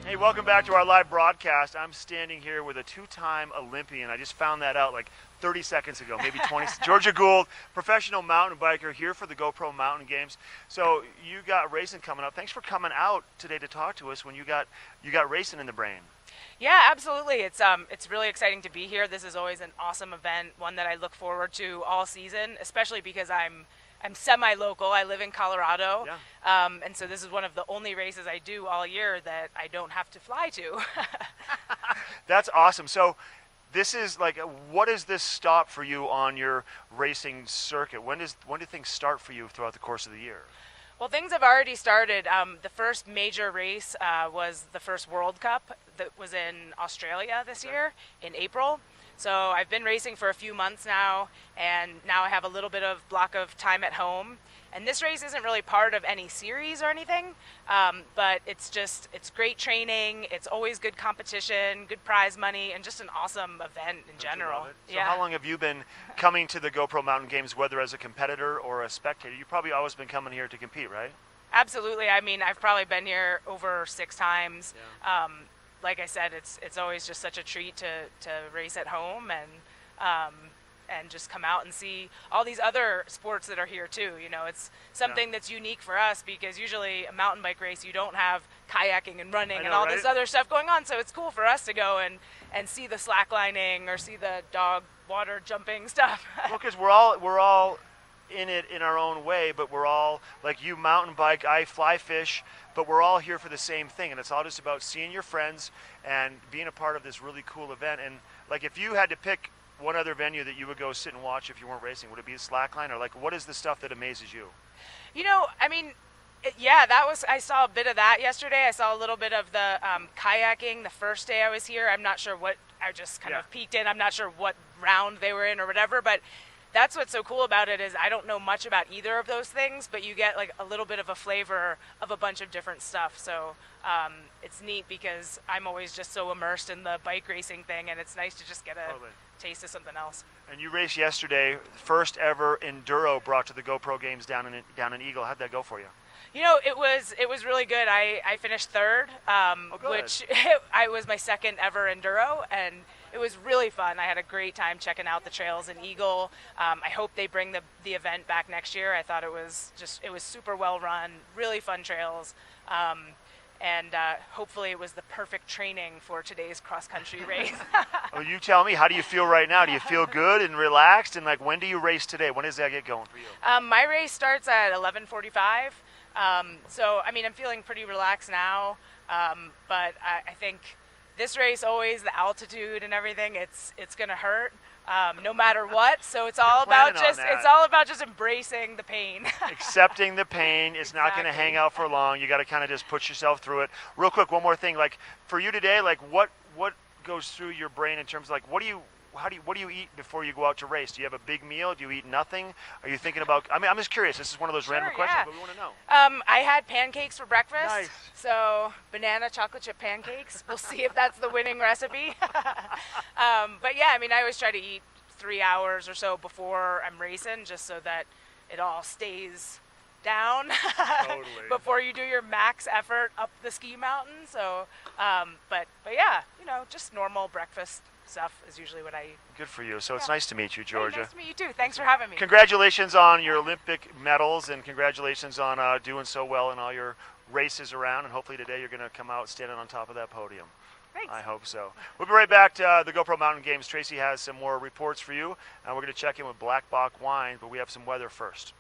Hey, welcome back to our live broadcast. I'm standing here with a two-time Olympian. I just found that out like 30 seconds ago, maybe 20. Georgia Gould, professional mountain biker here for the GoPro Mountain Games. So you got racing coming up. Thanks for coming out today to talk to us when you got racing in the brain. Yeah, absolutely. It's really exciting to be here. This is always an awesome event, one that I look forward to all season, especially because I'm semi-local. I live in Colorado, Yeah. and so this is one of the only races I do all year that I don't have to fly to. That's awesome. So this is like, what does this stop for you on your racing circuit? When do things start for you throughout the course of the year? Well, things have already started. The first major race was the first World Cup that was in Australia this year in April. So I've been racing for a few months now, and now I have a little bit of block of time at home. And this race isn't really part of any series or anything, but it's great training. It's always good competition, good prize money, and just an awesome event in general. So how long have you been coming to the GoPro Mountain Games, whether as a competitor or a spectator? You've probably always been coming here to compete, right? Absolutely. I mean, I've probably been here over 6 times. Yeah. Like I said, it's always just such a treat to race at home and just come out and see all these other sports that are here too. You know, it's something that's unique for us because usually a mountain bike race you don't have kayaking and running and all this other stuff going on. So it's cool for us to go and see the slacklining or see the dog water jumping stuff. Well, because we're all in it in our own way, but we're all, like you mountain bike, I fly fish, but we're all here for the same thing, and it's all just about seeing your friends and being a part of this really cool event. And like, if you had to pick one other venue that you would go sit and watch if you weren't racing, would it be a slackline, or like, what is the stuff that amazes you? You know, I mean, I saw a bit of that yesterday. I saw a little bit of the kayaking the first day I was here. I'm not sure what, I just kind of peeked in. I'm not sure what round they were in or whatever, but that's what's so cool about it is I don't know much about either of those things, but you get like a little bit of a flavor of a bunch of different stuff. So it's neat because I'm always just so immersed in the bike racing thing, and it's nice to just get a taste of something else. And you raced yesterday, first ever Enduro brought to the GoPro Games down in Eagle. How'd that go for you? You know, it was really good. I finished third, which I was my second ever Enduro, and it was really fun. I had a great time checking out the trails in Eagle. I hope they bring the event back next year. I thought it was super well run, really fun trails, and hopefully it was the perfect training for today's cross-country race. Well, you tell me, how do you feel right now? Do you feel good and relaxed? And like, when do you race today? When does that get going for you? My race starts at 11:45. So, I mean, I'm feeling pretty relaxed now, but I think this race, always the altitude and everything, it's going to hurt no matter what. So it's all about just embracing the pain. Accepting the pain. It's not going to hang out for long. You got to kind of just push yourself through it. Real quick, one more thing. Like, for you today, like, what goes through your brain in terms of like, what do you eat before you go out to race? Do you have a big meal? Do you eat nothing? Are you thinking about, I mean, I'm just curious. This is one of those random questions, but we want to know. I had pancakes for breakfast. Nice. So banana chocolate chip pancakes. We'll see if that's the winning recipe. But yeah, I mean, I always try to eat 3 hours or so before I'm racing, just so that it all stays down before you do your max effort up the ski mountain. So, but yeah, you know, just normal breakfast stuff is usually what I eat. Good for you. So it's nice to meet you, Georgia. Hey, nice to meet you too. Thanks for having me. Congratulations on your Olympic medals, and congratulations on doing so well in all your races around. And hopefully today you're going to come out standing on top of that podium. Thanks. I hope so. We'll be right back to the GoPro Mountain Games. Tracy has some more reports for you, and we're going to check in with Black Bach Wine, but we have some weather first.